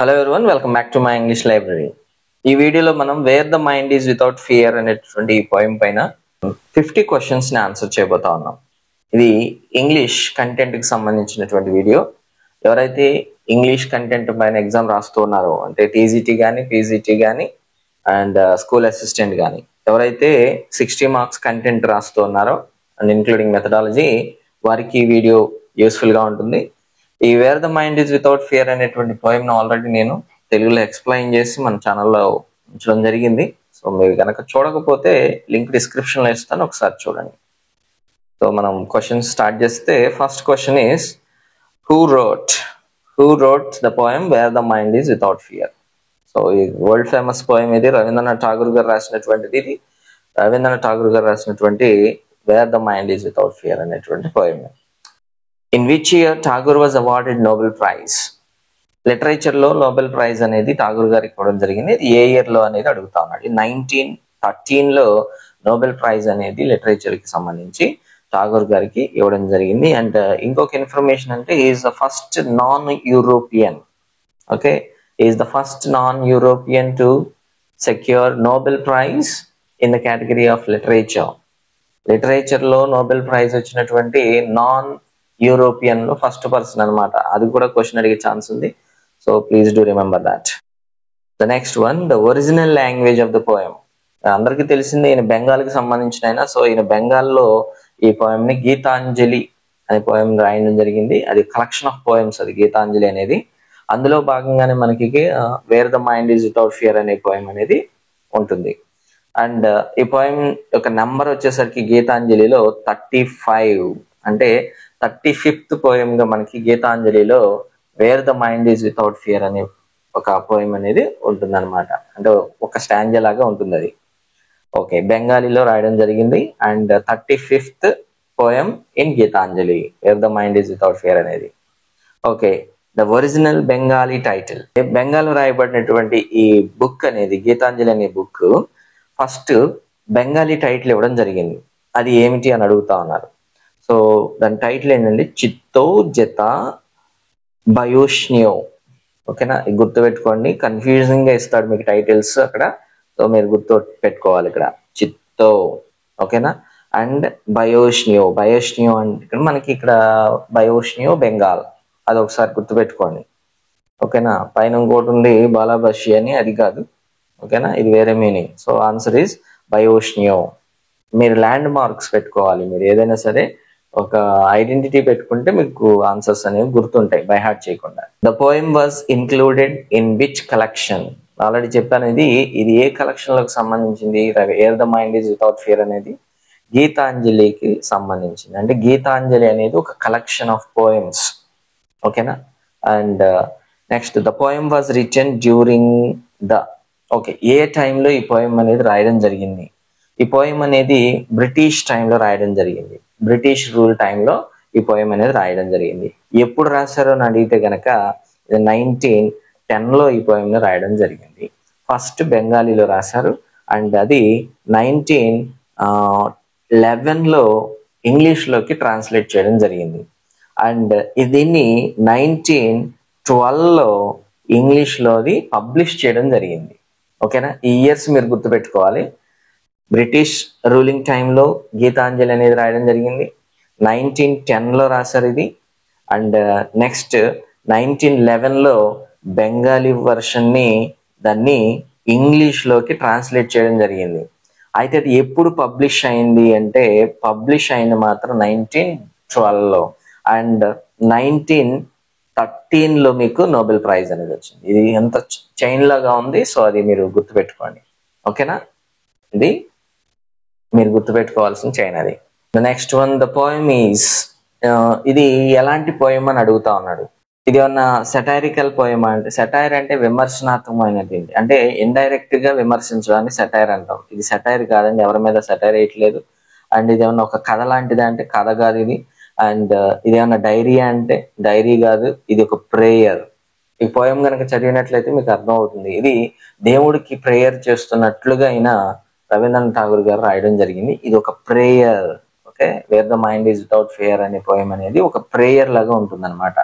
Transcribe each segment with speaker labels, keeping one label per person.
Speaker 1: Hello everyone, welcome back to my English library. ఈ వీడియోలో మనం wear the mind is without fear అనేటువంటి ఈ పోయం పైన 50 క్వశ్చన్స్ ని ఆన్సర్ చేయబోతా ఉన్నాం. ఇది ఇంగ్లీష్ కంటెంట్ కి సంబంధించినటువంటి వీడియో. ఎవరైతే ఇంగ్లీష్ కంటెంట్ పైన ఎగ్జామ్ రాస్తూ ఉన్నారో అంటే టీజీటీ కానీ పీజీటీ కానీ అండ్ స్కూల్ అసిస్టెంట్ కానీ ఎవరైతే 60 మార్క్స్ కంటెంట్ రాస్తూ ఉన్నారో అండ్ ఇంక్లూడింగ్ మెథడాలజీ వారికి ఈ వీడియో యూస్ఫుల్ గా ఉంటుంది. ఈ wear the mind is without fear అనేటువంటి పోయం ఆల్రెడీ నేను తెలుగులో ఎక్స్ప్లెయిన్ చేసి మన ఛానల్లో ఉంచడం జరిగింది. సో మీరు కనుక చూడకపోతే లింక్ డిస్క్రిప్షన్ లో ఇస్తాను, ఒకసారి చూడండి. సో మనం క్వశ్చన్ స్టార్ట్ చేస్తే first question is who wrote the poem wear the mind is without fear. So ఈ వరల్డ్ ఫేమస్ పోయం ఇది రవీంద్రనాథ్ ఠాగూర్ గారు రాసినటువంటిది. ఇది రవీంద్రనాథ్ ఠాగూర్ గారు రాసినటువంటి where the mind is without fear అనేటువంటి poem. In which year Tagore was awarded Nobel Prize? Literature లో Nobel prize అనేది ఠాగూర్ గారికి ఇవ్వడం జరిగింది. ఇది ఏ ఇయర్ లో అనేది అడుగుతా ఉన్నాడు. 1913 లో నోబెల్ ప్రైజ్ అనేది లిటరేచర్ కి సంబంధించి ఠాగూర్ గారికి ఇవ్వడం జరిగింది. అండ్ ఇంకొక ఇన్ఫర్మేషన్ అంటే is the first non European is the first non European to secure Nobel prize in the category of literature లో నోబెల్ ప్రైజ్ వచ్చినటువంటి నాన్ యూరోపియన్ లో ఫస్ట్ పర్సన్ అనమాట. అది కూడా క్వశ్చన్ అడిగే ఛాన్స్ ఉంది. So please do remember that. The next one, the original language of the poem. అందరికీ తెలిసింది ఈయన బెంగాల్కి సంబంధించిన ఆయన. సో ఈయన బెంగాల్లో ఈ పోయం ని గీతాంజలి అనే పోయం రాయడం జరిగింది. అది కలెక్షన్ ఆఫ్ పోయమ్స్, అది గీతాంజలి అనేది. అందులో భాగంగానే మనకి wear the mind is without fear అనే పోయం అనేది ఉంటుంది. అండ్ ఈ పోయం యొక్క నెంబర్ వచ్చేసరికి గీతాంజలిలో 35, అంటే 35th పోయం గా మనకి గీతాంజలిలో where the mind is without fear అనే ఒక పోయం అనేది ఉంటుంది అనమాట. అంటే ఒక స్టాంజా లాగా ఉంటుంది అది. ఓకే, బెంగాలీలో రాయడం జరిగింది. And 35th poem in Gitanjali, where the mind is without fear అనేది. Okay, the original Bengali title. Bengal రాయబడినటువంటి ఈ బుక్ అనేది గీతాంజలి అనే బుక్ ఫస్ట్ బెంగాలీ టైటిల్ ఇవ్వడం జరిగింది. అది ఏమిటి అని అడుగుతా ఉన్నారు. సో దాని టైటిల్ ఏంటంటే చిత్తో జత బయోష్నియో. ఓకేనా, గుర్తుపెట్టుకోండి. కన్ఫ్యూజింగ్ గా ఇస్తాడు మీకు టైటిల్స్ అక్కడ. సో మీరు గుర్తు పెట్టుకోవాలి ఇక్కడ చిత్తో. ఓకేనా, అండ్ బయోష్నియో అంటే ఇక్కడ మనకి ఇక్కడ బయోష్నియో బెంగాల్, అది ఒకసారి గుర్తుపెట్టుకోండి. ఓకేనా, పైన ఇంకోటి ఉంది బాలాబషి అని, అది కాదు. ఓకేనా, ఇది వేరే meaning. So answer is Bhayshunya. మీరు ల్యాండ్ మార్క్స్ పెట్టుకోవాలి. మీరు ఏదైనా సరే ఒక ఐడెంటిటీ పెట్టుకుంటే మీకు ఆన్సర్స్ అనేవి గుర్తుంటాయి బై హార్ట్ చేయకుండా. The poem was included in which collection? Already చెప్పాను, ఇది ఏ కలెక్షన్ లకు సంబంధించింది? Where the mind is without fear అనేది గీతాంజలికి సంబంధించింది. అంటే గీతాంజలి అనేది ఒక కలెక్షన్ ఆఫ్ పోయమ్స్. ఓకేనా, and next the poem was written during the. Okay, ఏ టైంలో ఈ పోయం అనేది రాయడం జరిగింది? ఈ పోయం అనేది బ్రిటిష్ టైంలో రాయడం జరిగింది. బ్రిటిష్ రూల్ టైంలో ఈ పోయం అనేది రాయడం జరిగింది. ఎప్పుడు రాశారో అని అడిగితే గనక 1910 లో ఈ పోయం ని రాయడం జరిగింది. ఫస్ట్ బెంగాలీలో రాశారు. అండ్ అది 1911 లో ఇంగ్లీష్ లోకి ట్రాన్స్లేట్ చేయడం జరిగింది. అండ్ దీన్ని 1912 లో ఇంగ్లీష్ లోది పబ్లిష్ చేయడం జరిగింది. ఓకేనా, ఈ ఇయర్స్ మీరు గుర్తుపెట్టుకోవాలి. బ్రిటిష్ రూలింగ్ టైంలో గీతాంజలి అనేది రాయడం జరిగింది. 1910 లో రాశారు ఇది. అండ్ నెక్స్ట్ 1911 లో బెంగాలీ వర్షన్ ని దాన్ని ఇంగ్లీష్ లోకి ట్రాన్స్లేట్ చేయడం జరిగింది. అయితే అది ఎప్పుడు పబ్లిష్ అయింది అంటే పబ్లిష్ అయింది మాత్రం 1912 లో. అండ్ 1913 లో మీకు నోబెల్ ప్రైజ్ అనేది వచ్చింది. ఇది ఎంత చైన్ లాగా ఉంది. సో అది మీరు గుర్తుపెట్టుకోండి. ఓకేనా, ఇది మీరు గుర్తుపెట్టుకోవాల్సిన చైన్ అది. The next one, the poem is, ఇది ఎలాంటి పోయం అని అడుగుతా ఉన్నాడు. ఇది ఏమన్నా సెటైరికల్ పోయం అంటే, సెటైర్ అంటే విమర్శనాత్మకమైనది, అంటే ఇండైరెక్ట్ గా విమర్శించడాన్ని సెటైర్ అంటాం. ఇది సెటైర్ కాదండి, ఎవరి మీద సెటైర్ వేయట్లేదు. అండ్ ఇది ఏమన్నా ఒక కథ లాంటిది అంటే కథ కాదు ఇది. అండ్ ఇదేమన్నా డైరీ అంటే డైరీ కాదు, ఇది ఒక ప్రేయర్. ఈ పోయం కనుక చదివినట్లయితే మీకు అర్థం అవుతుంది. ఇది దేవుడికి ప్రేయర్ చేస్తున్నట్లుగా అయినా రవీంద్రనాథ్ ఠాగూర్ గారు రాయడం జరిగింది. ఇది ఒక prayer. Okay, wear the mind is without fear అనే పోయం అనేది ఒక ప్రేయర్ లాగా ఉంటుంది అనమాట.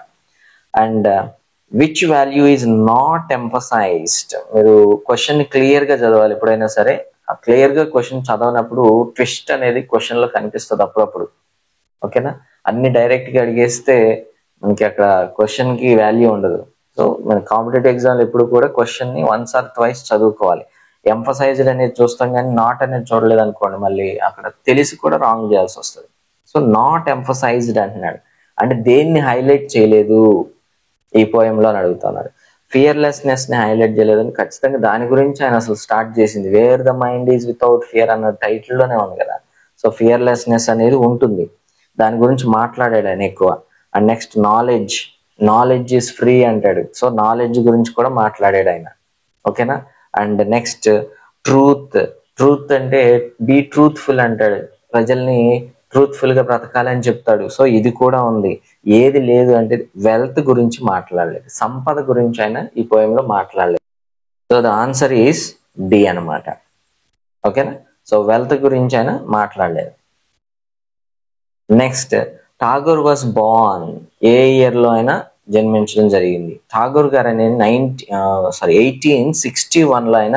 Speaker 1: And which value is not emphasised. మీరు క్వశ్చన్ క్లియర్ గా చదవాలి ఎప్పుడైనా సరే. క్లియర్ గా క్వశ్చన్ చదవనప్పుడు ట్విస్ట్ అనేది క్వశ్చన్ లో కనిపిస్తుంది అప్పుడప్పుడు. ఓకేనా, అన్ని డైరెక్ట్ గా అడిగేస్తే మనకి అక్కడ క్వశ్చన్ కి వాల్యూ ఉండదు. సో మన కాంపిటేటివ్ ఎగ్జామ్ ఎప్పుడు కూడా క్వశ్చన్ ని వన్స్ ఆర్ ట్వైస్ చదువుకోవాలి. ఎంఫసైజ్డ్ అనేది చూస్తాం కానీ నాట్ అనేది చూడలేదు అనుకోండి, మళ్ళీ అక్కడ తెలిసి కూడా రాంగ్ చేయాల్సి వస్తుంది. సో నాట్ ఎంఫసైజ్డ్ అంటున్నాడు అంటే దేన్ని హైలైట్ చేయలేదు ఈ పోయంలో అని అడుగుతున్నాడు. ఫియర్లెస్నెస్ ని హైలైట్ చేయలేదని ఖచ్చితంగా దాని గురించి ఆయన అసలు స్టార్ట్ చేసింది. Wear the mind is without fear అన్న టైటిల్ లోనే ఉంది కదా. సో ఫియర్లెస్నెస్ అనేది ఉంటుంది, దాని గురించి మాట్లాడాడు ఆయన ఎక్కువ. And next knowledge is free అంటాడు. సో నాలెడ్జ్ గురించి కూడా మాట్లాడాడు ఆయన. ఓకేనా. అండ్ నెక్స్ట్ ట్రూత్ అంటే బీ ట్రూత్ఫుల్ అంటాడు, ప్రజల్ని ట్రూత్ఫుల్ గా బ్రతకాలని చెప్తాడు. సో ఇది కూడా ఉంది. ఏది లేదు అంటే వెల్త్ గురించి మాట్లాడలేదు, సంపద గురించి ఆయన ఈ పోయంలో మాట్లాడలేదు. So the answer is D అనమాట. ఓకేనా. సో వెల్త్ గురించి ఆయన మాట్లాడలేదు. నెక్స్ట్, ఠాగూర్ వాస్ బోర్న్, ఏ ఇయర్ లో అయినా జన్మించడం జరిగింది. ఠాగూర్ గారు అనేది 1861 లో ఆయన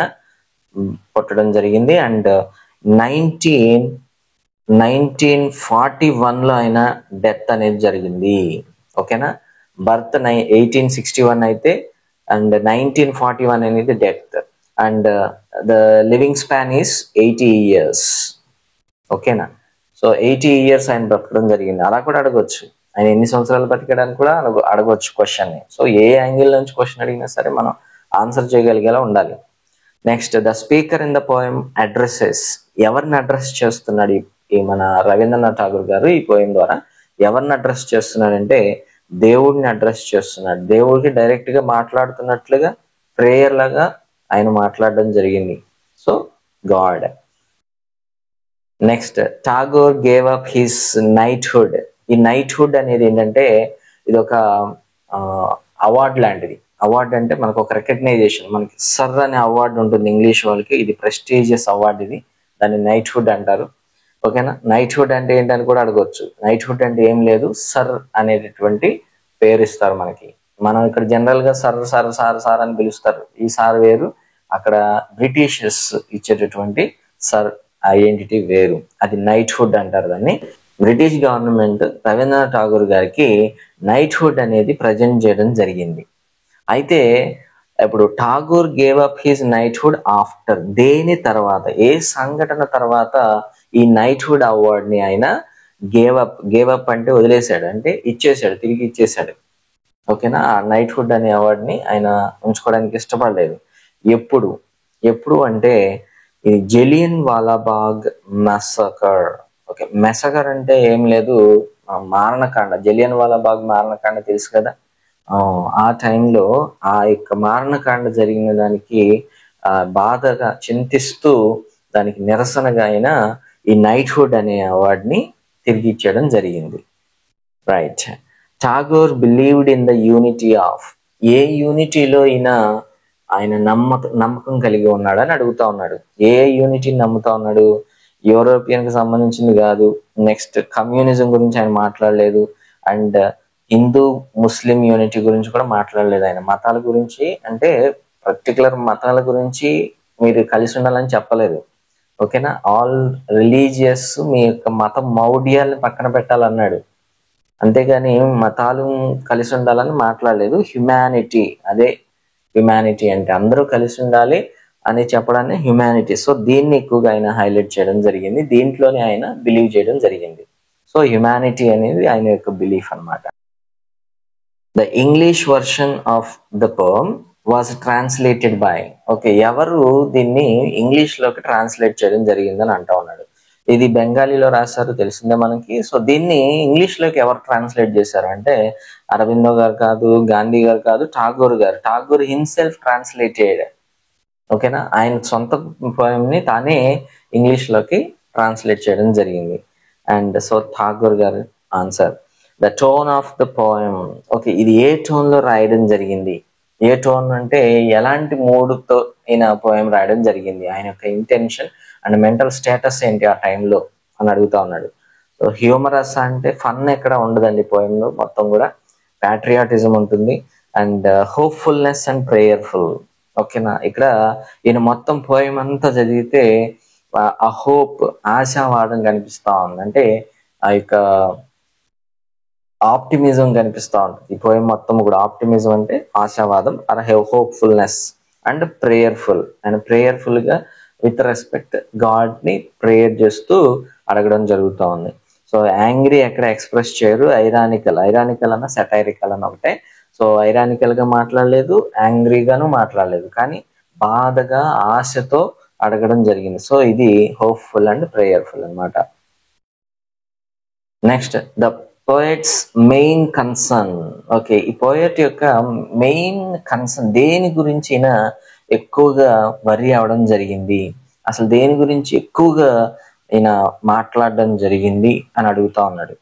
Speaker 1: పుట్టడం జరిగింది. అండ్ 1941 లో ఆయన డెత్ అనేది జరిగింది. ఓకేనా. బర్త్ 1861 అయితే అండ్ 1941 అనేది death. And the living span is 80 years. ఓకేనా. సో 80 years ఆయన బ్రతకడం జరిగింది. అలా కూడా అడగొచ్చు, ఆయన ఎన్ని సంవత్సరాలు బతికడానికి కూడా అడగొచ్చు క్వశ్చన్ ని. సో ఏ యాంగిల్ నుంచి క్వశ్చన్ అడిగినా సరే మనం ఆన్సర్ చేయగలిగేలా ఉండాలి. Next, the speaker in the poem addresses, ఎవరిని అడ్రస్ చేస్తున్నాడు ఈ మన రవీంద్రనాథ్ ఠాగూర్ గారు ఈ పోయం ద్వారా ఎవరిని అడ్రస్ చేస్తున్నాడంటే దేవుడిని అడ్రస్ చేస్తున్నాడు. దేవుడికి డైరెక్ట్ గా మాట్లాడుతున్నట్లుగా ప్రేయర్ లాగా ఆయన మాట్లాడడం జరిగింది. So god. Next, Tagore gave up his knighthood. ఈ నైట్హుడ్ అనేది ఏంటంటే ఇది ఒక అవార్డ్ లాంటిది. అవార్డ్ అంటే మనకు ఒక రికగ్నైజేషన్, మనకి సర్ అనే అవార్డు ఉంటుంది ఇంగ్లీష్ వాళ్ళకి, ఇది ప్రెస్టీజియస్ అవార్డు, ఇది దాన్ని నైట్హుడ్ అంటారు. ఓకేనా. నైట్హుడ్ అంటే ఏంటని కూడా అడగొచ్చు. నైట్హుడ్ అంటే ఏం లేదు, సర్ అనేటటువంటి పేరు ఇస్తారు మనకి. మనం ఇక్కడ జనరల్ గా సర్ సార్ సార్ సార్ అని పిలుస్తారు. ఈ సార్ వేరు, అక్కడ బ్రిటిషర్స్ ఇచ్చేటటువంటి సర్ ఐడెంటిటీ వేరు, అది నైట్హుడ్ అంటారు దాన్ని. బ్రిటిష్ గవర్నమెంట్ రవీంద్రనాథ్ ఠాగూర్ గారికి నైట్హుడ్ అనేది ప్రజెంట్ చేయడం జరిగింది. అయితే ఇప్పుడు Tagore gave up his knighthood after, దేని తర్వాత, ఏ సంఘటన తర్వాత ఈ నైట్హుడ్ అవార్డ్ ని ఆయన గేవ్ అప్ అంటే వదిలేశాడు, అంటే ఇచ్చేసాడు, తిరిగి ఇచ్చేసాడు. ఓకేనా. ఆ నైట్హుడ్ అనే అవార్డ్ ని ఆయన ఉంచుకోవడానికి ఇష్టపడలేదు. ఎప్పుడు అంటే ఇది Jallian Walabagh massacre. Okay, massacre అంటే ఏం లేదు, మారణకాండ. జలియన్ వాలాబాగ్ మారణకాండ తెలుసు కదా. ఆ టైంలో ఆ యొక్క మారణకాండ జరిగిన దానికి బాధగా చింతిస్తూ దానికి నిరసనగా ఆయన ఈ నైట్హుడ్ అనే అవార్డుని తిరిగి ఇచ్చడం జరిగింది. Right. Tagore believed in the unity of, ఏ యూనిటీలో ఆయన నమ్మకం కలిగి ఉన్నాడని అడుగుతా ఉన్నాడు. ఏ యూనిటీని నమ్ముతా ఉన్నాడు? యూరోపియన్ కి సంబంధించింది కాదు. నెక్స్ట్, కమ్యూనిజం గురించి ఆయన మాట్లాడలేదు. అండ్ హిందూ ముస్లిం యూనిటీ గురించి కూడా మాట్లాడలేదు ఆయన. మతాల గురించి అంటే పర్టికులర్ మతాల గురించి మీరు కలిసి ఉండాలని చెప్పలేదు. ఓకేనా. ఆల్ రిలీజియస్, మీ యొక్క మత మౌఢ్యాలను పక్కన పెట్టాలన్నాడు. అంతేగాని మతాలు కలిసి ఉండాలని మాట్లాడలేదు. హ్యుమానిటీ, అదే హ్యుమానిటీ అంటే అందరూ కలిసి ఉండాలి అని చెప్పడాన్ని హ్యుమానిటీ. సో దీన్ని ఎక్కువగా ఆయన హైలైట్ చేయడం జరిగింది, దీంట్లోనే ఆయన బిలీవ్ చేయడం జరిగింది. సో హ్యుమానిటీ అనేది ఆయన యొక్క బిలీఫ్ అన్నమాట. The English version of the poem was translated by, okay, ఎవరు దీన్ని ఇంగ్లీష్ లోకి ట్రాన్స్లేట్ చేయడం జరిగిందని అంటా ఉన్నాడు. ఇది బెంగాలీలో రాశారు తెలిసిందే మనకి. సో దీన్ని ఇంగ్లీష్ లోకి ఎవరు ట్రాన్స్లేట్ చేశారు అంటే అరబిందో గారు కాదు, గాంధీ గారు కాదు, ఠాగూర్ గారు. Tagore himself translated. ఓకేనా. ఆయన సొంత పోయంని తానే ఇంగ్లీష్ లోకి ట్రాన్స్లేట్ చేయడం జరిగింది. అండ్ సో ఠాగూర్ గారు answer. The tone of the poem, okay, ఇది ఏ టోన్ లో రాయడం జరిగింది? ఏ టోన్ అంటే ఎలాంటి మూడుతో ఈయన పోయం రాయడం జరిగింది, ఆయన యొక్క ఇంటెన్షన్ అండ్ మెంటల్ స్టేటస్ ఏంటి ఆ టైంలో అని అడుగుతా ఉన్నాడు. సో హ్యూమరస్ అంటే ఫన్ ఎక్కడ ఉండదండి పోయంలో, మొత్తం కూడా ప్యాట్రియాటిజం ఉంటుంది. And hopefulness and prayerful. ఓకేనా, ఇక్కడ ఈయన మొత్తం పోయం అంతా చదివితే ఆ హోప్, ఆశావాదం కనిపిస్తా ఉంది. అంటే ఆ యొక్క ఆప్టిమిజం కనిపిస్తా ఉంటుంది ఈ పోయం మొత్తం కూడా. ఆప్టిమిజం అంటే ఆశావాదం, hopefulness and prayerful. And prayerful గా విత్ రెస్పెక్ట్ గాడ్ ని ప్రేయర్ చేస్తూ అడగడం జరుగుతూ ఉంది. సో యాంగ్రీ ఎక్కడ ఎక్స్ప్రెస్ చేయరు, ఐరానికల్ అన్న సెటైరికల్ అని ఒకటే. సో ఐరానికల్ గా మాట్లాడలేదు, యాంగ్రీగాను మాట్లాడలేదు, కానీ బాధగా ఆశతో అడగడం జరిగింది. సో ఇది హోప్ఫుల్ అండ్ ప్రేయర్ఫుల్ అన్నమాట. Next, the poets main concern. Okay, ఈ పోయట్ యొక్క మెయిన్ కన్సర్న్, దేని గురించి ఈయన ఎక్కువగా వరి అవడం జరిగింది, అసలు దేని గురించి ఎక్కువగా ఈయన మాట్లాడడం జరిగింది అని అడుగుతా ఉన్నాడు.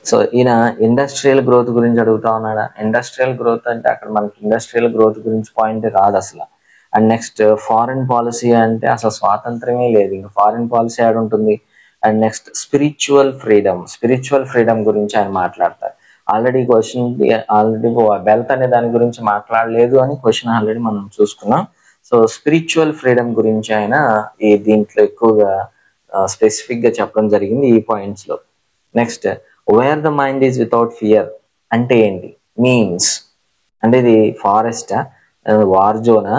Speaker 1: సో ఈయన ఇండస్ట్రియల్ గ్రోత్ గురించి అడుగుతా ఉన్నాడా? ఇండస్ట్రియల్ గ్రోత్ అంటే అక్కడ మనకి ఇండస్ట్రియల్ గ్రోత్ గురించి పాయింట్ రాదు అసలు. అండ్ నెక్స్ట్, ఫారిన్ పాలసీ అంటే అసలు స్వాతంత్రమే లేదు, ఇంకా ఫారిన్ పాలసీ ఆడ ఉంటుంది. అండ్ నెక్స్ట్, స్పిరిచువల్ ఫ్రీడమ్ గురించి ఆయన మాట్లాడతారు. ఆల్రెడీ వెల్త్ అనే దాని గురించి మాట్లాడలేదు అని క్వశ్చన్ ఆల్రెడీ మనం చూసుకున్నాం. సో స్పిరిచువల్ ఫ్రీడమ్ గురించి ఆయన ఈ దీంట్లో ఎక్కువగా స్పెసిఫిక్ గా చెప్పడం జరిగింది ఈ పాయింట్స్ లో. Next, where the mind is without fear అంటే ఏంటి? మీన్స్ అంటే ఇది ఫారెస్టా, వార్ జోనా,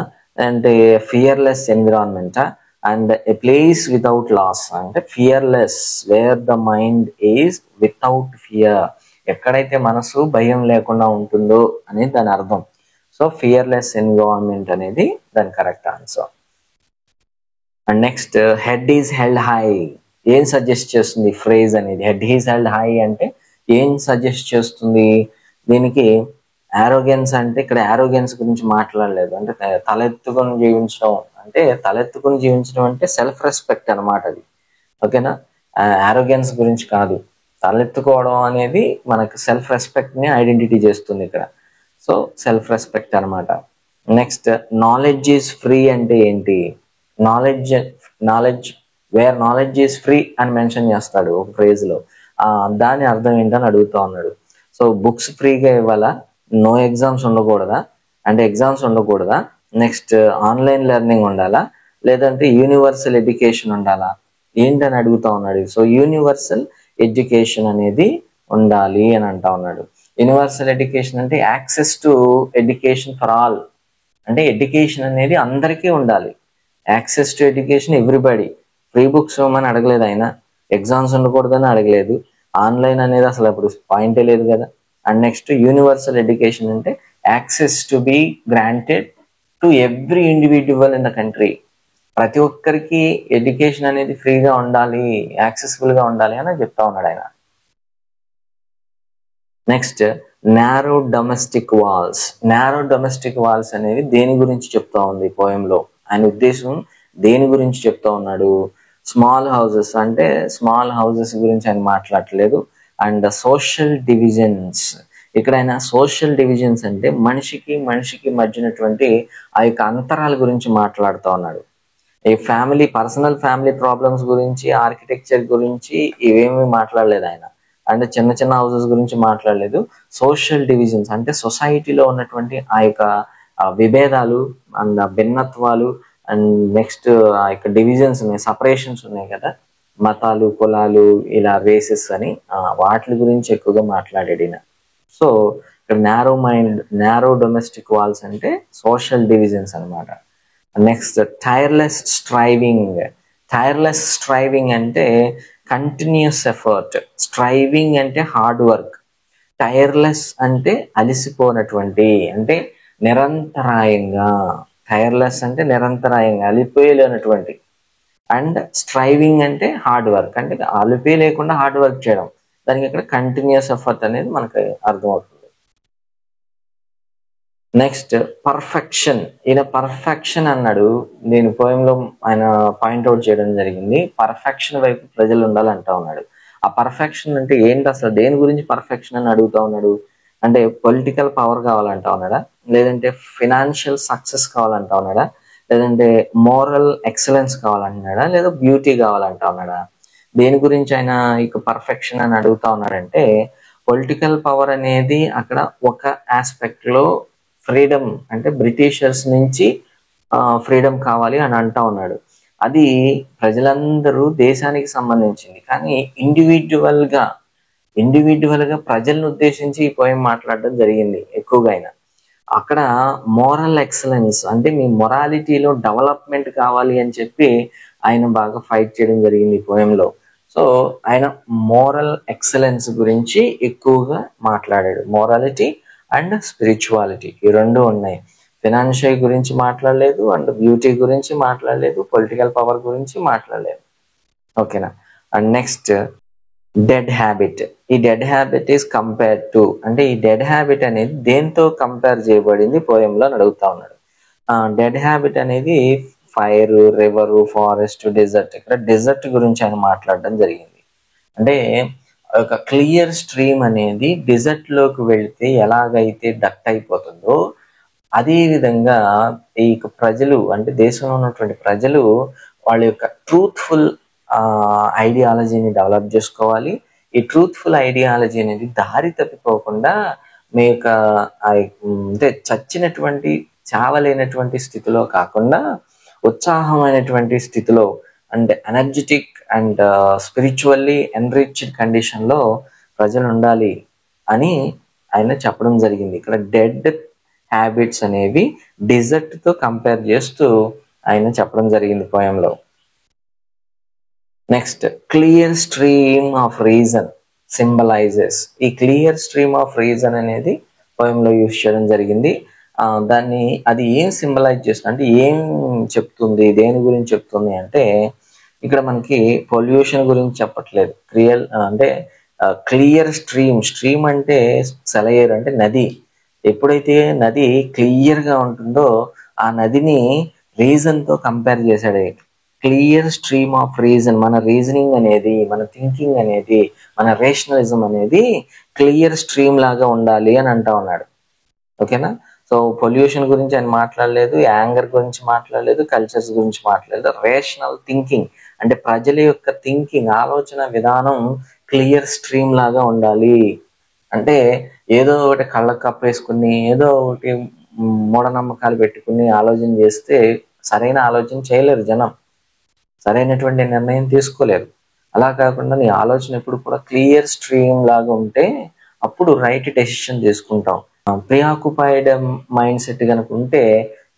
Speaker 1: అంటే ఫియర్లెస్ ఎన్విరాన్మెంటా, and a place without laws. అంటే fearless, where the mind is without fear, ఎక్కడైతే మనసు భయం లేకుండా ఉంటుందో అనేది దాని అర్థం. సో ఫియర్లెస్ ఎన్విరాన్మెంట్ అనేది దాని correct answer. And next, head is held high. ఏం సజెస్ట్ చేస్తుంది ఫ్రేజ్ అనేది? హెడ్ ఈజ్ హెల్డ్ హై అంటే ఏం సజెస్ట్ చేస్తుంది? దీనికి ఆరోగెన్స్ అంటే ఇక్కడ ఆరోగెన్స్ గురించి మాట్లాడలేదు. అంటే తలెత్తుకుని జీవించడం, అంటే తలెత్తుకుని జీవించడం అంటే సెల్ఫ్ రెస్పెక్ట్ అనమాట అది. ఓకేనా, ఆరోగెన్స్ గురించి కాదు. తలెత్తుకోవడం అనేది మనకు సెల్ఫ్ రెస్పెక్ట్ ని ఐడెంటిటీ చేస్తుంది ఇక్కడ. సో సెల్ఫ్ రెస్పెక్ట్ అనమాట. నెక్స్ట్, నాలెడ్జ్ ఈజ్ ఫ్రీ అంటే ఏంటి? Knowledge where knowledge is free అని మెన్షన్ చేస్తాడు ఒక ఫ్రేజ్ లో. దాని అర్థం ఏంటని అడుగుతా ఉన్నాడు. సో బుక్స్ ఫ్రీగా ఇవ్వాలా, నో ఎగ్జామ్స్ ఉండకూడదా, అంటే ఎగ్జామ్స్ ఉండకూడదా, నెక్స్ట్ ఆన్లైన్ లెర్నింగ్ ఉండాలా, లేదంటే యూనివర్సల్ ఎడ్యుకేషన్ ఉండాలా, ఏంటని అడుగుతా ఉన్నాడు. సో యూనివర్సల్ ఎడ్యుకేషన్ అనేది ఉండాలి అని అంటా ఉన్నాడు. యూనివర్సల్ ఎడ్యుకేషన్ అంటే access to education for all, అంటే ఎడ్యుకేషన్ అనేది అందరికీ ఉండాలి. Access to education everybody. Free books ఇవ్వమని అడగలేదు ఆయన, ఎగ్జామ్స్ ఉండకూడదని అడగలేదు, ఆన్లైన్ అనేది అసలు అప్పుడు పాయింటే లేదు కదా. అండ్ నెక్స్ట్, యూనివర్సల్ ఎడ్యుకేషన్ అంటే access to be granted to every individual in the country. ప్రతి ఒక్కరికి ఎడ్యుకేషన్ అనేది ఫ్రీగా ఉండాలి, యాక్సెసిబుల్ గా ఉండాలి అని చెప్తా ఉన్నాడు ఆయన. నెక్స్ట్, నారో డొమెస్టిక్ వాల్స్ అనేది దేని గురించి చెప్తా ఉంది పోయంలో? ఆయన ఉద్దేశం దేని గురించి చెప్తా ఉన్నాడు? స్మాల్ హౌసెస్ అంటే స్మాల్ హౌసెస్ గురించి ఆయన మాట్లాడట్లేదు. అండ్ సోషల్ డివిజన్స్, ఇక్కడ ఆయన సోషల్ డివిజన్స్ అంటే మనిషికి మధ్యనటువంటి ఆ యొక్క అంతరాల గురించి మాట్లాడుతూ ఉన్నాడు. ఈ పర్సనల్ ఫ్యామిలీ ప్రాబ్లమ్స్ గురించి, ఆర్కిటెక్చర్ గురించి ఇవేమీ మాట్లాడలేదు ఆయన. అంటే చిన్న చిన్న హౌసెస్ గురించి మాట్లాడలేదు. సోషల్ డివిజన్స్ అంటే సొసైటీలో ఉన్నటువంటి ఆ యొక్క విభేదాలు అండ్ భిన్నత్వాలు, అండ్ నెక్స్ట్ ఆ యొక్క డివిజన్స్ ఉన్నాయి, సపరేషన్స్ ఉన్నాయి కదా, మతాలు, కులాలు, ఇలా రేసెస్ అని, వాటి గురించి ఎక్కువగా మాట్లాడాడు ఈయన. సో ఇక్కడ నారో డొమెస్టిక్ వాల్స్ అంటే సోషల్ డివిజన్స్ అనమాట. నెక్స్ట్, టైర్లెస్ స్ట్రైవింగ్ అంటే కంటిన్యూస్ ఎఫర్ట్, స్ట్రైవింగ్ అంటే హార్డ్ వర్క్, టైర్లెస్ అంటే అలిసిపోనటువంటి, అంటే నిరంతరాయంగా, టైర్లెస్ అంటే నిరంతరాయంగా అలిపోయలేనటువంటి, అండ్ స్ట్రైవింగ్ అంటే హార్డ్ వర్క్, అంటే అలిపే లేకుండా హార్డ్ వర్క్ చేయడం, దానికి ఇక్కడ కంటిన్యూస్ ఎఫర్ట్ అనేది మనకు అర్థమవుతుంది. Next, perfection. ఈయన పర్ఫెక్షన్ అన్నాడు, నేను పోయంలో ఆయన పాయింట్అవుట్ చేయడం జరిగింది. పర్ఫెక్షన్ వైపు ప్రజలు ఉండాలంటా ఉన్నాడు. ఆ పర్ఫెక్షన్ అంటే ఏంటి అసలు? దేని గురించి పర్ఫెక్షన్ అని అడుగుతా ఉన్నాడు? అంటే పొలిటికల్ పవర్ కావాలంటా ఉన్నాడా, లేదంటే ఫినాన్షియల్ సక్సెస్ కావాలంటా ఉన్నాడా, లేదంటే మోరల్ ఎక్సలెన్స్ కావాలంటున్నాడా, లేదా బ్యూటీ కావాలంటా ఉన్నాడా? దేని గురించి ఆయన ఇక పర్ఫెక్షన్ అని అడుగుతా ఉన్నాడంటే, పొలిటికల్ పవర్ అనేది అక్కడ ఒక ఆస్పెక్ట్ లో ఫ్రీడమ్ అంటే బ్రిటిషర్స్ నుంచి ఫ్రీడమ్ కావాలి అని అంటా ఉన్నాడు. అది ప్రజలందరూ దేశానికి సంబంధించింది, కానీ ఇండివిజువల్ గా ప్రజలను ఉద్దేశించి ఈ పోయం మాట్లాడడం జరిగింది ఎక్కువగా. అక్కడ మోరల్ ఎక్సలెన్స్ అంటే మీ మొరాలిటీలో డెవలప్మెంట్ కావాలి అని చెప్పి ఆయన బాగా ఫైట్ చేయడం జరిగింది ఈ పోయంలో. సో ఆయన మోరల్ ఎక్సలెన్స్ గురించి ఎక్కువగా మాట్లాడాడు. మోరాలిటీ అండ్ స్పిరిచువాలిటీ ఈ రెండు ఉన్నాయి. ఫినాన్షియల్ గురించి మాట్లాడలేదు, అండ్ బ్యూటీ గురించి మాట్లాడలేదు, పొలిటికల్ పవర్ గురించి మాట్లాడలేదు. ఓకేనా. And next dead habit. ఈ dead habit is compare to అంటే ఈ డెడ్ హ్యాబిట్ అనేది దేంతో కంపేర్ చేయబడింది పోయంలో అని అడుగుతా ఉన్నాడు. డెడ్ హ్యాబిట్ అనేది ఫైర్, రివర్, ఫారెస్ట్, డెజర్ట్. ఇక్కడ డెజర్ట్ గురించి ఆయన మాట్లాడడం జరిగింది. అంటే ఒక క్లియర్ స్ట్రీమ్ అనేది డెజర్ట్ లోకి వెళితే ఎలాగైతే డక్ట్ అయిపోతుందో, అదే విధంగా ఈ ప్రజలు అంటే దేశంలో ఉన్నటువంటి ప్రజలు వాళ్ళ యొక్క ట్రూత్ఫుల్ ఐడియాలజీని డెవలప్ చేసుకోవాలి. ఈ ట్రూత్ఫుల్ ఐడియాలజీ అనేది దారి తప్పిపోకుండా మీ యొక్క అంటే చచ్చినటువంటి చావలేనటువంటి స్థితిలో కాకుండా ఉత్సాహమైనటువంటి స్థితిలో and energetic and spiritually enriched కండిషన్లో ప్రజలు ఉండాలి అని ఆయన చెప్పడం జరిగింది. ఇక్కడ డెడ్ హ్యాబిట్స్ అనేవి డెజర్ట్ తో కంపేర్ చేస్తూ ఆయన చెప్పడం జరిగింది పోయంలో. Next clear stream of reason symbolises. ఈ క్లియర్ స్ట్రీమ్ ఆఫ్ రీజన్ అనేది పోయంలో యూజ్ చేయడం జరిగింది. దాన్ని అది ఏం సింబలైజ్ చేస్తుంది అంటే ఏం చెప్తుంది, దేని గురించి చెప్తుంది అంటే ఇక్కడ మనకి పొల్యూషన్ గురించి చెప్పట్లేదు. క్లియర్ స్ట్రీమ్ అంటే సెలయేరు అంటే నది. ఎప్పుడైతే నది క్లియర్ గా ఉంటుందో ఆ నదిని రీజన్ తో కంపేర్ చేశాడు. క్లియర్ స్ట్రీమ్ ఆఫ్ రీజన్, మన రీజనింగ్ అనేది, మన థింకింగ్ అనేది, మన రేషనలిజం అనేది క్లియర్ స్ట్రీమ్ లాగా ఉండాలి అని అంటా ఉన్నాడు. ఓకేనా. సో పొల్యూషన్ గురించి ఆయన మాట్లాడలేదు, యాంగర్ గురించి మాట్లాడలేదు, కల్చర్స్ గురించి మాట్లాడలేదు. రేషనల్ థింకింగ్ అంటే ప్రజల యొక్క థింకింగ్, ఆలోచన విధానం క్లియర్ స్ట్రీమ్ లాగా ఉండాలి. అంటే ఏదో ఒకటి కళ్ళకు కప్పేసుకుని ఏదో ఒకటి మూఢనమ్మకాలు పెట్టుకుని ఆలోచన చేస్తే సరైన ఆలోచన చేయలేరు జనం, సరైనటువంటి నిర్ణయం తీసుకోలేరు. అలా కాకుండా నీ ఆలోచన ఎప్పుడు కూడా క్లియర్ స్ట్రీమ్ లాగా ఉంటే అప్పుడు రైట్ డెసిషన్ తీసుకుంటాం. ప్రియాక్యుపైడ్ మైండ్ సెట్ కనుక ఉంటే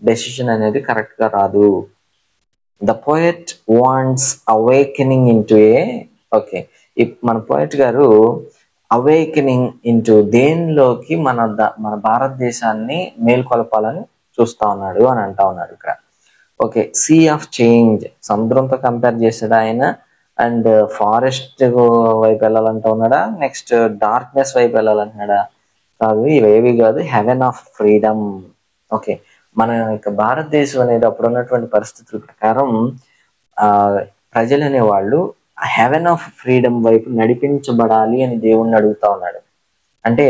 Speaker 1: డెసిషన్ అనేది కరెక్ట్ గా రాదు. The poet wants awakening into మన పోయట్ గారు అవేకెనింగ్ ఇంటూ దేనిలోకి మన భారతదేశాన్ని మేల్కొల్పాలని చూస్తా ఉన్నాడు అని అంటా ఉన్నాడు ఇక్కడ. సీ ఆఫ్ చేంజ్, సముద్రంతో కంపేర్ చేసాడు ఆయన. అండ్ ఫారెస్ట్ వైపు వెళ్ళాలంటా ఉన్నాడా, నెక్స్ట్ డార్క్నెస్ వైపు వెళ్ళాలంటున్నాడా? కాదు, ఇవేవి కాదు, హెవెన్ ఆఫ్ ఫ్రీడమ్. మన యొక్క భారతదేశం అనేది అప్పుడు ఉన్నటువంటి పరిస్థితుల ప్రకారం ప్రజలు అనేవాళ్ళు హెవెన్ ఆఫ్ ఫ్రీడమ్ వైపు నడిపించబడాలి అని దేవుణ్ణి అడుగుతా ఉన్నాడు. అంటే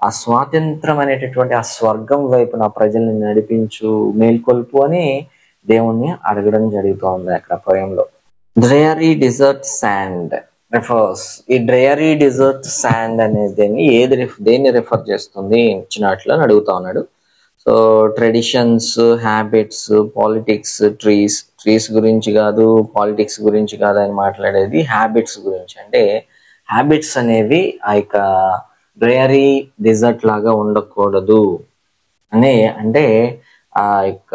Speaker 1: ఆ స్వాతంత్రం అనేటటువంటి ఆ స్వర్గం వైపు నా ప్రజల్ని నడిపించు, మేల్కొల్పు అని దేవుణ్ణి అడగడం జరుగుతూ ఉంది అక్కడ పోయంలో. డ్రయరీ డిజర్ట్ శాండ్ రిఫర్స్. ఈ డ్రయరీ డిజర్ట్ శాండ్ అనేది దేన్ని రిఫర్ చేస్తుంది ఇచ్చినట్లు అని అడుగుతా ఉన్నాడు. So traditions, habits, politics, trees గురించి కాదు, పాలిటిక్స్ గురించి కాదు ఆయన మాట్లాడేది, హ్యాబిట్స్ గురించి. అంటే హ్యాబిట్స్ అనేవి ఆ యొక్క డ్రయరీ డిజర్ట్ లాగా ఉండకూడదు అని, అంటే ఆ యొక్క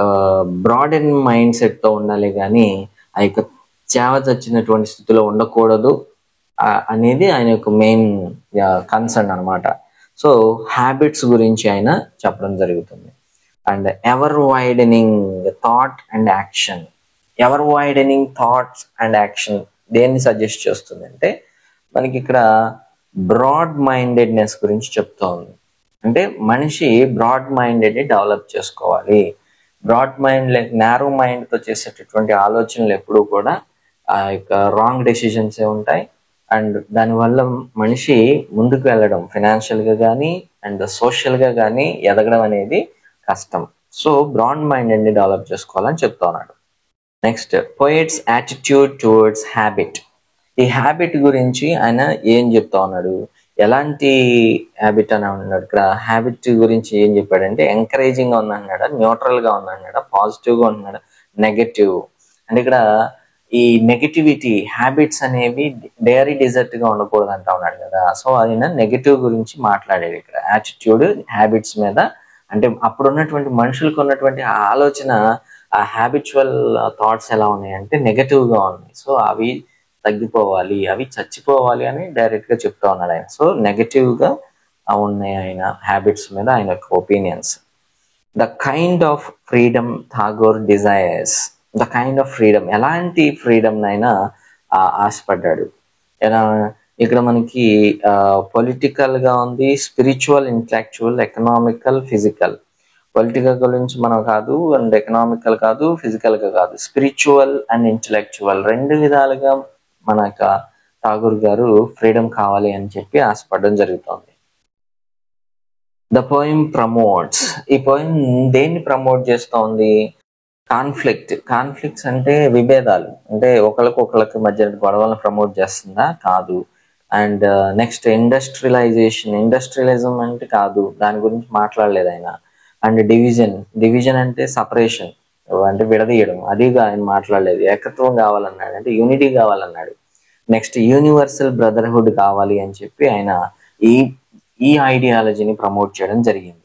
Speaker 1: బ్రాడ్ అండ్ మైండ్ సెట్ తో ఉండాలి, కానీ ఆ యొక్క చేవ చచ్చినటువంటి స్థితిలో ఉండకూడదు అనేది ఆయన యొక్క మెయిన్ కన్సర్న్ అనమాట. సో హ్యాబిట్స్ గురించి ఆయన చెప్పడం జరుగుతుంది. And ever widening thought and action. Ever widening thoughts and action దేన్ని సజెస్ట్ చేస్తుంది అంటే మనకి ఇక్కడ బ్రాడ్ మైండెడ్నెస్ గురించి చెప్తా ఉంది. అంటే మనిషి బ్రాడ్ మైండెడ్ డెవలప్ చేసుకోవాలి. బ్రాడ్ మైండ్ నారో మైండ్ తో చేసేటటువంటి ఆలోచనలు ఎప్పుడూ కూడా ఆ యొక్క రాంగ్ డెసిషన్స్ ఉంటాయి. అండ్ దానివల్ల మనిషి ముందుకు వెళ్ళడం ఫైనాన్షియల్ గా కానీ అండ్ సోషల్ గా కానీ ఎదగడం అనేది కష్టం. సో బ్రాడ్ మైండెడ్ ని డెవలప్ చేసుకోవాలని చెప్తా ఉన్నాడు. Next poets attitude towards habit. ఈ హ్యాబిట్ గురించి ఆయన ఏం చెప్తా ఉన్నాడు? ఎలాంటి హ్యాబిట్ అని అన్నాడు. ఇక్కడ హ్యాబిట్ గురించి ఏం చెప్పాడంటే ఎంకరేజింగ్ గా ఉందన్నాడా, న్యూట్రల్ గా ఉందన్నాడా, పాజిటివ్ గా ఉన్నాడా, నెగటివ్. అంటే ఇక్కడ ఈ నెగటివిటీ హ్యాబిట్స్ అనేవి డైరీ డిజర్ట్ గా ఉండకూడదు అంటా ఉన్నాడు కదా. సో ఆయన నెగటివ్ గురించి మాట్లాడేది ఇక్కడ, యాటిట్యూడ్ హ్యాబిట్స్ మీద. అంటే అప్పుడు ఉన్నటువంటి మనుషులకు ఉన్నటువంటి ఆ ఆలోచన, ఆ హ్యాబిచువల్ థాట్స్ ఎలా ఉన్నాయంటే నెగటివ్ గా ఉన్నాయి. సో అవి తగ్గిపోవాలి, అవి చచ్చిపోవాలి అని డైరెక్ట్ గా చెప్తా ఉన్నాడు ఆయన. సో నెగటివ్ గా ఉన్నాయి ఆయన హ్యాబిట్స్ మీద ఆయన యొక్క opinions. The kind of freedom Tagore desires. The kind of freedom, ఎలాంటి ఫ్రీడమ్ నైనా ఆశపడ్డాడు. ఎలా ఇక్కడ మనకి పొలిటికల్ గా ఉంది, spiritual, intellectual, economical, physical. Political గురించి మనం కాదు, అండ్ ఎకనామికల్ కాదు, ఫిజికల్ గా కాదు, స్పిరిచువల్ అండ్ ఇంటలెక్చువల్ రెండు విధాలుగా మన ఠాగూర్ గారు ఫ్రీడమ్ కావాలి అని చెప్పి ఆశపడడం జరుగుతుంది. The poem promotes. ఈ పోయిమ్ దేన్ని ప్రమోట్ చేస్తోంది? కాన్ఫ్లిక్ట్స్ అంటే విభేదాలు, అంటే ఒకళ్ళకి మధ్య గొడవలను ప్రమోట్ చేస్తుందా? కాదు. అండ్ నెక్స్ట్ ఇండస్ట్రియలిజం అంటే కాదు, దాని గురించి మాట్లాడలేదు ఆయన. అండ్ డివిజన్ అంటే సపరేషన్, అంటే విడదీయడం, అదిగా ఆయన మాట్లాడలేదు. ఏకత్వం కావాలన్నాడు, అంటే యూనిటీ కావాలన్నాడు. నెక్స్ట్ యూనివర్సల్ బ్రదర్హుడ్ కావాలి అని చెప్పి ఆయన ఈ ఐడియాలజీని ప్రమోట్ చేయడం జరిగింది.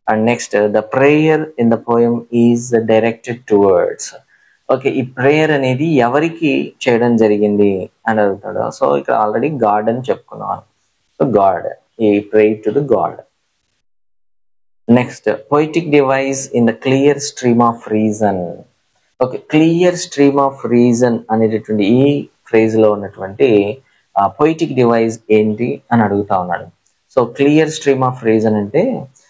Speaker 1: And next the prayer in the poem is directed towards. Okay, ఈ ప్రేయర్ అనేది ఎవరికి చేయడం జరిగింది అని అడుగుతాడు. సో ఇక్కడ ఆల్రెడీ గాడ్ అని చెప్పుకున్నాను. సో గాడ్, ఈ pray to the god. Next poetic device in the clear stream of reason. Okay, clear stream of reason అనేటటువంటి ఈ ఫ్రేజ్ లో ఉన్నటువంటి పొయిటిక్ డివైస్ ఏంటి అని అడుగుతా ఉన్నాడు. So clear stream of reason అంటే,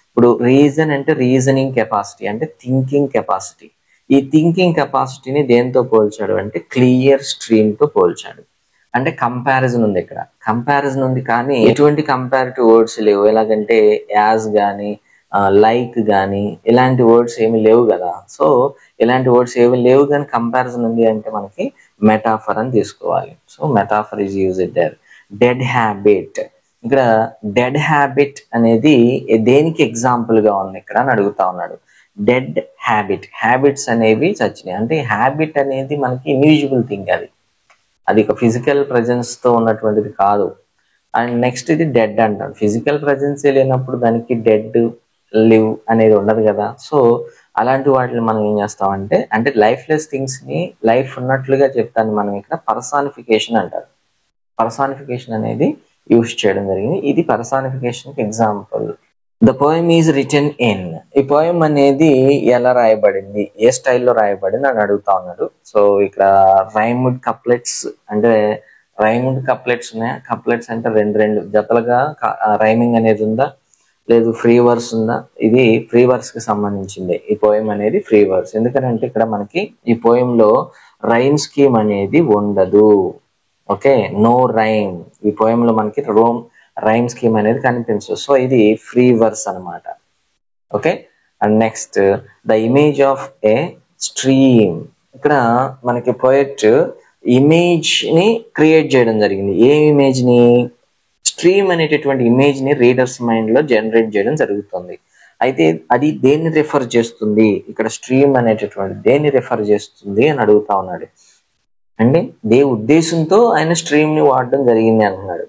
Speaker 1: ఇప్పుడు రీజన్ అంటే రీజనింగ్ కెపాసిటీ, అంటే థింకింగ్ కెపాసిటీ. ఈ థింకింగ్ కెపాసిటీని దేంతో పోల్చాడు అంటే క్లియర్ స్ట్రీమ్ తో పోల్చాడు. అంటే కంపారిజన్ ఉంది ఇక్కడ, కంపారిజన్ ఉంది, కానీ ఎటువంటి కంపారిటివ్ వర్డ్స్ లేవు. ఎలాగంటే యాజ్ కానీ లైక్ కానీ ఇలాంటి వర్డ్స్ ఏమి లేవు కదా. సో ఇలాంటి వర్డ్స్ ఏమి లేవు కానీ కంపారిజన్ ఉంది అంటే మనకి మెటాఫర్ అని తీసుకోవాలి. So metaphor is used there. Dead habit. ఇక్కడ డెడ్ హ్యాబిట్ అనేది దేనికి ఎగ్జాంపుల్ గా ఉంది ఇక్కడ అని అడుగుతా ఉన్నాడు. డెడ్ హ్యాబిట్స్ అనేవి చచ్చినాయి. అంటే హ్యాబిట్ అనేది మనకి ఇన్విజిబుల్ థింగ్, అది ఒక ఫిజికల్ ప్రెజెన్స్ తో ఉన్నటువంటిది కాదు. అండ్ నెక్స్ట్ ఇది డెడ్ అంటాడు. ఫిజికల్ ప్రెజెన్స్ లేనప్పుడు దానికి డెడ్ లివ్ అనేది ఉండదు కదా. సో అలాంటి వాటిని మనం ఏం చేస్తామంటే, అంటే లైఫ్లెస్ థింగ్స్ ని లైఫ్ ఉన్నట్లుగా చెప్తాను మనం ఇక్కడ పర్సానిఫికేషన్ అంటారు. పర్సానిఫికేషన్ అనేది యూజ్ చేయడం జరిగింది. ఇది పర్సానిఫికేషన్ కి example. The poem is return in. ఈ పోయమ్ అనేది ఎలా రాయబడింది, ఏ స్టైల్లో రాయబడింది అని అడుగుతా ఉన్నాడు. సో ఇక్కడ రైమ్డ్ కప్లెట్స్, అంటే రైమ్డ్ కప్లెట్స్ ఉన్నాయి. కప్లెట్స్ అంటే రెండు జతలుగా రైమింగ్ అనేది ఉందా, లేదు ఫ్రీ వర్స్ ఉందా. ఇది ఫ్రీ వర్స్ కి సంబంధించింది. ఈ పోయం అనేది ఫ్రీ వర్స్. ఎందుకంటే ఇక్కడ మనకి ఈ పోయం లో రైమ్ స్కీమ్ అనేది ఉండదు. Okay, no rhyme. ఈ పోయం లో మనకి రైమ్ స్కీమ్ అనేది కనిపించదు. సో ఇది ఫ్రీ వర్స్ అనమాట. Okay, and next the image of a stream. ఇక్కడ మనకి పోయెట్ ఇమేజ్ ని క్రియేట్ చేయడం జరిగింది. ఏ ఇమేజ్ ని? స్ట్రీమ్ అనేటటువంటి ఇమేజ్ ని రీడర్స్ మైండ్ లో జనరేట్ చేయడం జరుగుతుంది. అయితే అది దేన్ని రిఫర్ చేస్తుంది? ఇక్కడ స్ట్రీమ్ అనేటటువంటి దేన్ని రిఫర్ చేస్తుంది అని అడుగుతా ఉన్నాడు. అంటే ఉద్దేశంతో ఆయన స్ట్రీమ్ ని వాడడం జరిగింది అంటున్నాడు.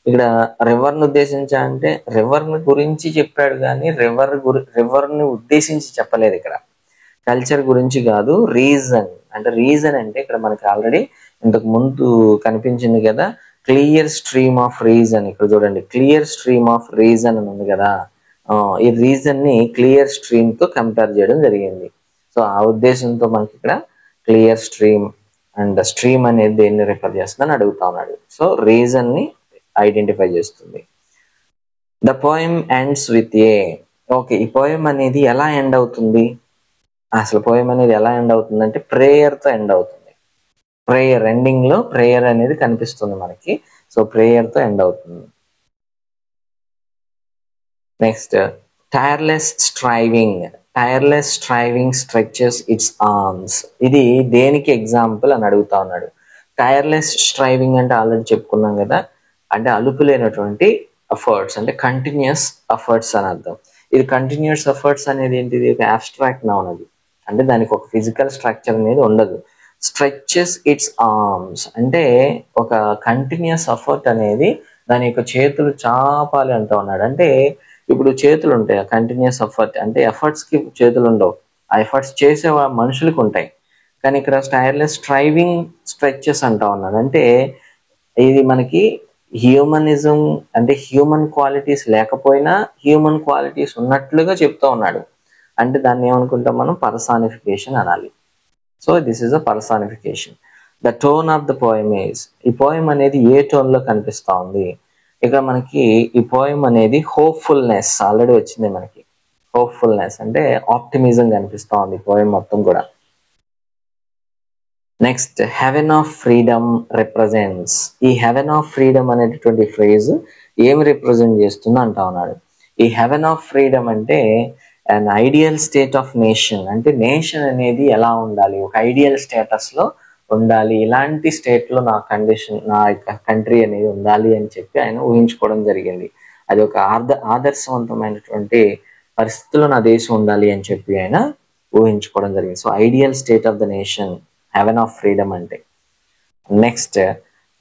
Speaker 1: ఇక్కడ రివర్ ని ఉద్దేశించా అంటే రివర్ ని గురించి చెప్పాడు, కానీ రివర్ ని ఉద్దేశించి చెప్పలేదు. ఇక్కడ కల్చర్ గురించి కాదు, రీజన్ అంటే ఇక్కడ మనకి ఆల్రెడీ ఇంతకు ముందు కనిపించింది కదా, క్లియర్ స్ట్రీమ్ ఆఫ్ రీజన్. ఇక్కడ చూడండి, క్లియర్ స్ట్రీమ్ ఆఫ్ రీజన్ అని ఉంది కదా. ఈ రీజన్ ని క్లియర్ స్ట్రీమ్ తో కంపేర్ చేయడం జరిగింది. సో ఆ ఉద్దేశంతో మనకి ఇక్కడ క్లియర్ స్ట్రీమ్, అండ్ స్ట్రీమ్ అనేది దేన్ని రిఫర్ చేస్తుందని అడుగుతా ఉన్నాడు. సో రీజన్ ని ఐడెంటిఫై చేస్తుంది. The poem ends with a. Okay, ఈ పోయం అనేది ఎలా ఎండ్ అవుతుంది? అసలు పోయం అనేది ఎలా ఎండ్ అవుతుంది అంటే ప్రేయర్ తో ఎండ్ అవుతుంది. ప్రేయర్ ఎండింగ్ లో ప్రేయర్ అనేది కనిపిస్తుంది మనకి. సో ప్రేయర్ తో ఎండ్ అవుతుంది. Next tyreless striving stretches it's arms. ఇది దేనికి ఎగ్జాంపుల్ అని అడుగుతా ఉన్నాడు. టైర్లెస్ స్ట్రైవింగ్ అంటే ఆల్రెడీ చెప్పుకున్నాం కదా, అంటే అలుపు లేనటువంటి ఎఫర్ట్స్ అంటే కంటిన్యూస్ ఎఫర్ట్స్ అని అర్థం. ఇది కంటిన్యూస్ ఎఫర్ట్స్ అనేది ఏంటిది, ఒక అబ్స్ట్రాక్ట్ నౌన్ అది, అంటే దానికి ఒక ఫిజికల్ స్ట్రక్చర్ అనేది ఉండదు. స్ట్రెచెస్ ఇట్స్ ఆర్మ్స్ అంటే ఒక కంటిన్యూస్ ఎఫర్ట్ అనేది దాని యొక్క చేతులు చాపాలి అంటూ ఉన్నాడు. అంటే ఇప్పుడు చేతులు ఉంటాయి, కంటిన్యూస్ ఎఫర్ట్ అంటే ఎఫర్ట్స్ కి చేతులు ఉండవు, ఆ ఎఫర్ట్స్ చేసే మనుషులకు ఉంటాయి. కానీ ఇక్కడ టైర్లెస్ స్ట్రైవింగ్ స్ట్రెచెస్ అంటా ఉన్నాడు. అంటే ఇది మనకి హ్యూమనిజం అంటే హ్యూమన్ క్వాలిటీస్ లేకపోయినా హ్యూమన్ క్వాలిటీస్ ఉన్నట్లుగా చెప్తా ఉన్నాడు. అంటే దాన్ని ఏమనుకుంటాం మనం, పర్సానిఫికేషన్ అనాలి. So this is a personification. The tone of the poem is, ఈ పోయం అనేది ఏ టోన్ లో కనిపిస్తా ఉంది. ఇక్కడ మనకి ఈ పోయం అనేది హోప్ఫుల్నెస్ ఆల్రెడీ వచ్చింది మనకి. హోప్ఫుల్నెస్ అంటే ఆప్టిమిజం కనిపిస్తా ఉంది పోయం మొత్తం కూడా. Next, haven of freedom represents. ఈ హెవెన్ ఆఫ్ ఫ్రీడమ్ అనేటటువంటి ఫ్రేజ్ ఏమి రిప్రజెంట్ చేస్తుందో అంటా ఉన్నాడు. ఈ హెవెన్ ఆఫ్ ఫ్రీడమ్ అంటే an ideal state of nation, అంటే నేషన్ అనేది ఎలా ఉండాలి, ఒక ఐడియల్ స్టేటస్ లో ఉండాలి, ఇలాంటి స్టేట్ లో నా కండిషన్, నా యొక్క కంట్రీ అనేది ఉండాలి అని చెప్పి ఆయన ఊహించుకోవడం జరిగింది. అది ఒక ఆదర్శవంతమైనటువంటి పరిస్థితుల్లో నా దేశం ఉండాలి అని చెప్పి ఆయన ఊహించుకోవడం జరిగింది. So ideal state of the nation, heaven of freedom అంటే. Next,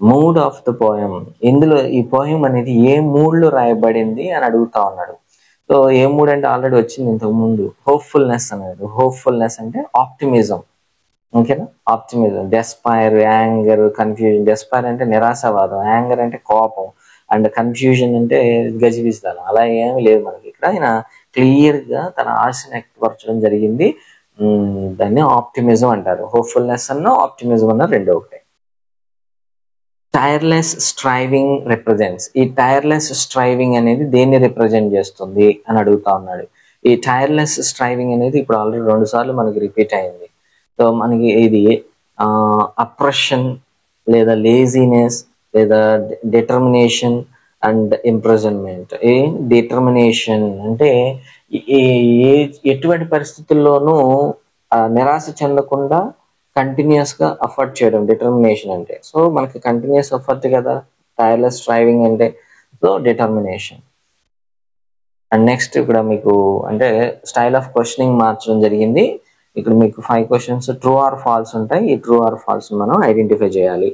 Speaker 1: mood of the poem. ఇందులో ఈ పోయం అనేది ఏ మూడ్ లో రాయబడింది అని అడుగుతా ఉన్నాడు. సో ఏ మూడ్ అంటే ఆల్రెడీ వచ్చింది ఇంతకు ముందు, హోప్ఫుల్నెస్ అనేది. హోప్ఫుల్నెస్ అంటే ఆప్టిమిజం, ఓకేనా, optimism. Despair, anger, confusion. Despair అంటే నిరాశవాదం, యాంగర్ అంటే కోపం, అండ్ కన్ఫ్యూజన్ అంటే గజిబిజిదనం. అలా ఏమీ లేదు మనకి ఇక్కడ. ఆయన క్లియర్ గా తన ఆశను వ్యక్తపరచడం జరిగింది. దాన్ని ఆప్టిమిజం అంటారు. హోప్ఫుల్నెస్ అన్న ఆప్టిమిజం అన్న రెండు ఒకటే. Tyreless striving represents. ఈ టైర్లెస్ స్ట్రైవింగ్ అనేది దేన్ని రిప్రజెంట్ చేస్తుంది అని అడుగుతా ఉన్నాడు. ఈ టైర్లెస్ స్ట్రైవింగ్ అనేది ఇప్పుడు ఆల్రెడీ 2 సార్లు మనకి రిపీట్ అయింది. సో మనకి ఇది అప్రెషన్ లేదా లేజినెస్ లేదా determination and imprisonment. A determination అంటే ఎటువంటి పరిస్థితుల్లోనూ నిరాశ చెందకుండా కంటిన్యూస్ గా ఎఫర్ట్ చేయడం, డిటర్మినేషన్ అంటే. సో మనకి కంటిన్యూస్ ఎఫర్ట్ కదా టైర్లెస్ స్ట్రైవింగ్ అంటే, సో డిటర్మినేషన్. అండ్ నెక్స్ట్ ఇక్కడ మీకు అంటే స్టైల్ ఆఫ్ క్వశ్చనింగ్ మార్చడం జరిగింది. ఇక్కడ మీకు 5 క్వశ్చన్స్ ట్రూ ఆర్ ఫాల్స్ ఉంటాయి. ఈ ట్రూ ఆర్ ఫాల్స్ మనం ఐడెంటిఫై చేయాలి.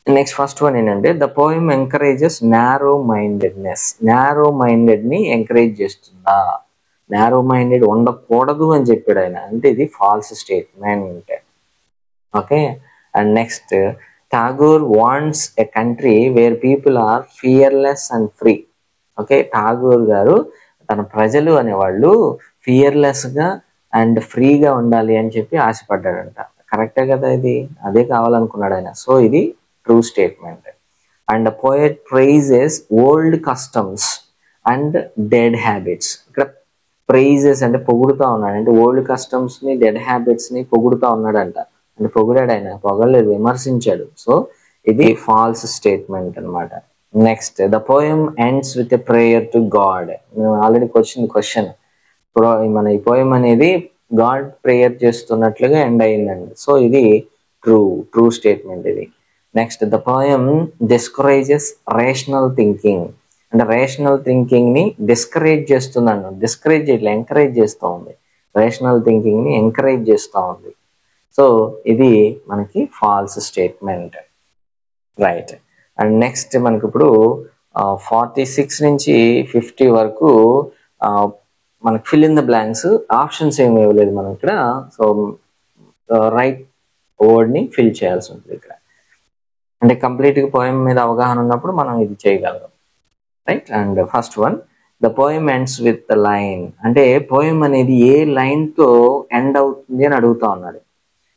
Speaker 1: నెక్స్ట్ ఫస్ట్ వన్ ఏంటంటే, the poem encourages narrow mindedness. Narrow minded ని ఎంకరేజ్ చేస్తుందా? నారో మైండెడ్ ఉండకూడదు అని చెప్పాడు ఆయన, అంటే ఇది false statement. Okay. And next, Tagore wants a country where people are fearless and free. Okay, Tagore గారు తన ప్రజలు అనేవాళ్ళు ఫియర్లెస్ గా అండ్ ఫ్రీగా ఉండాలి అని చెప్పి ఆశపడ్డాడంట. కరెక్టే కదా, ఇది అదే కావాలనుకున్నాడు ఆయన. సో ఇది true statement. And poet praises old customs and dead habits. ఇక్కడ ప్రైజెస్ అంటే పొగుడుతా ఉన్నాడు, అంటే ఓల్డ్ కస్టమ్స్ ని డెడ్ హ్యాబిట్స్ ని పొగుడుతా ఉన్నాడంట. అంటే పొగిడాడు ఆయన, పొగలేదు, విమర్శించాడు. సో ఇది ఫాల్స్ స్టేట్మెంట్ అనమాట. Next, the poem ends with a prayer to god. Already question ఇప్పుడు మన ఈ పోయం అనేది గాడ్ ప్రేయర్ చేస్తున్నట్లుగా ఎండ్ అయిందండి. సో ఇది ట్రూ స్టేట్మెంట్ ఇది. Next, the poem discourages rational thinking. అంటే రేషనల్ థింకింగ్ ని డిస్కరేజ్ చేస్తున్నాను, డిస్కరేజ్ చేయట్లే, ఎంకరేజ్ చేస్తూ ఉంది. రేషనల్ థింకింగ్ ని ఎంకరేజ్ చేస్తూ ఉంది. సో ఇది మనకి false statement, right. And next మనకి ఇప్పుడు 46 నుంచి 50 వరకు మనకి fill in the blanks, options ఏమి ఇవ్వలేదు మనం ఇక్కడ. సో రైట్ వర్డ్ ని ఫిల్ చేయాల్సి ఉంటుంది ఇక్కడ. అంటే కంప్లీట్ గా పోయం మీద అవగాహన ఉన్నప్పుడు మనం ఇది చేయగలం, right. And first one, the poem ends with the line. అంటే పోయం అనేది ఏ లైన్ తో ఎండ్ అవుతుంది అని అడుగుతా ఉన్నాడు.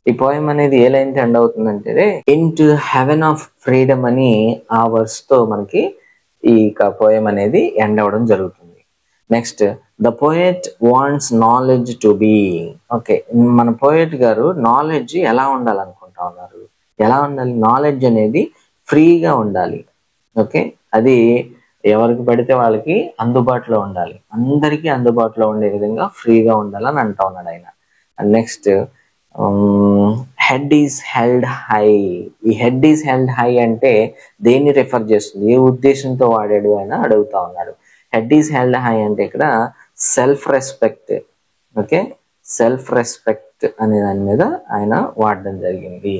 Speaker 1: ఈ పోయం అనేది ఏ లైన్ తో ఎండ్ అవుతుందంటే, in to heaven of freedom అని ఆ వర్స్ తో మనకి ఈ పోయం అనేది ఎండ్ అవ్వడం జరుగుతుంది. Next, the poet wants knowledge to be. Okay, మన పోయట్ గారు నాలెడ్జ్ ఎలా ఉండాలనుకుంటా ఉన్నారు, ఎలా ఉండాలి, నాలెడ్జ్ అనేది ఫ్రీగా ఉండాలి. ఓకే, అది ఎవరికి పడితే వాళ్ళకి అందుబాటులో ఉండాలి, అందరికీ అందుబాటులో ఉండే విధంగా ఫ్రీగా ఉండాలని అంటా ఉన్నాడు ఆయన. And next, head is held high. ఈ హెడ్ ఈజ్ హెల్డ్ హై అంటే దేన్ని రిఫర్ చేస్తుంది, ఏ ఉద్దేశంతో వాడాడు అని అడుగుతా ఉన్నాడు. హెడ్ ఈజ్ హెల్డ్ హై అంటే ఇక్కడ self respect, okay, self respect అనే దాని మీద ఆయన వాడడం జరిగింది.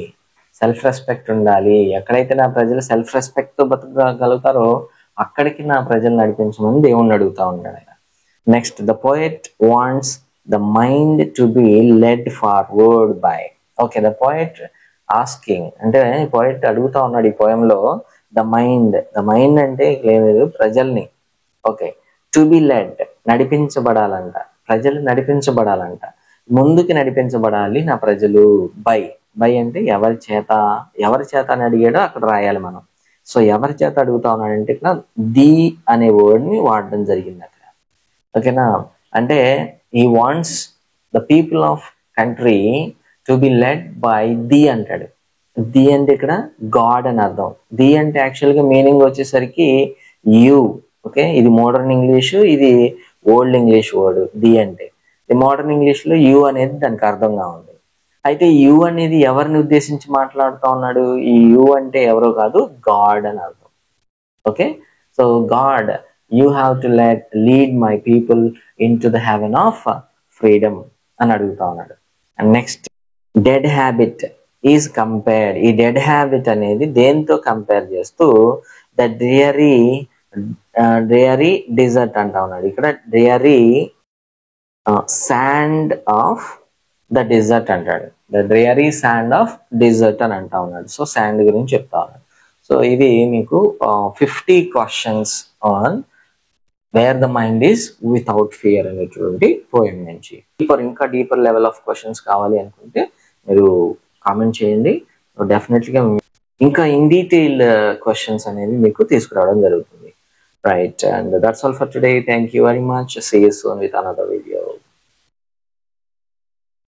Speaker 1: సెల్ఫ్ రెస్పెక్ట్ ఉండాలి, ఎక్కడైతే నా ప్రజలు సెల్ఫ్ రెస్పెక్ట్తో బతకగలుగుతారో అక్కడికి నా ప్రజలు నడిపించమని దేవుణ్ణి అడుగుతా ఉన్నాడు ఆయన. Next, the poet wants the mind to be led forward by. Okay, the poet asking అంటే పోయెట్ అడుగుతా ఉన్నాడు ఈ పోయంలో ద మైండ్ అంటే లేదు ప్రజల్ని, ఓకే, టు బి లెడ్ నడిపించబడాలంట, ప్రజలు నడిపించబడాలంట, ముందుకి నడిపించబడాలి నా ప్రజలు. బై అంటే ఎవరి చేత అని అడిగాడో అక్కడ రాయాలి మనం. సో ఎవరి చేత అడుగుతా ఉన్నాడంటే ఇక్కడ ది అనే వర్డ్ని వాడడం జరిగింది అక్కడ, ఓకేనా. అంటే ఈ wants the people of country to be led by the అంటాడు. ది అంటే ఇక్కడ గాడ్ అని అర్థం. ది అంటే యాక్చువల్గా మీనింగ్ వచ్చేసరికి యూ, ఓకే, ఇది మోడర్న్ ఇంగ్లీష్, ఇది ఓల్డ్ ఇంగ్లీష్ వర్డ్. ది అంటే మోడర్న్ ఇంగ్లీష్లో యూ అనేది దానికి అర్థంగా ఉంది. అయితే యూ అనేది ఎవరిని ఉద్దేశించి మాట్లాడుతూ ఉన్నాడు, ఈ యూ అంటే ఎవరో కాదు, గాడ్ అని అర్థం. Okay, so God you have to lead my people in to the heaven of freedom అని అడుగుతా ఉన్నాడు. And next, dead habit is compared. ఈ డెడ్ హ్యాబిట్ అనేది దేంతో కంపేర్ చేస్తూ ద డ్రియరీ డిజర్ట్ అంటా ఉన్నాడు. ఇక్కడ డ్రియరీ శాండ్ ఆఫ్ ద డిజర్ట్ అంటాడు. ద డ్రియరీ శాండ్ ఆఫ్ డిజర్ట్ అని అంటా ఉన్నాడు. సో శాండ్ గురించి చెప్తా ఉన్నాడు. సో ఇది మీకు 50 questions on wear the mind is without fear అనేటువంటి పోయం నుంచి. ఇంకా డీపర్ లెవెల్ ఆఫ్ క్వశ్చన్స్ కావాలి అనుకుంటే మీరు కామెంట్ చేయండి. డెఫినెట్లీగా ఇంకా ఇన్ డీటెయిల్ క్వశ్చన్స్ అనేవి మీకు తీసుకురావడం జరుగుతుంది. Right, and that's all for today. Thank you very much. See you soon with another video.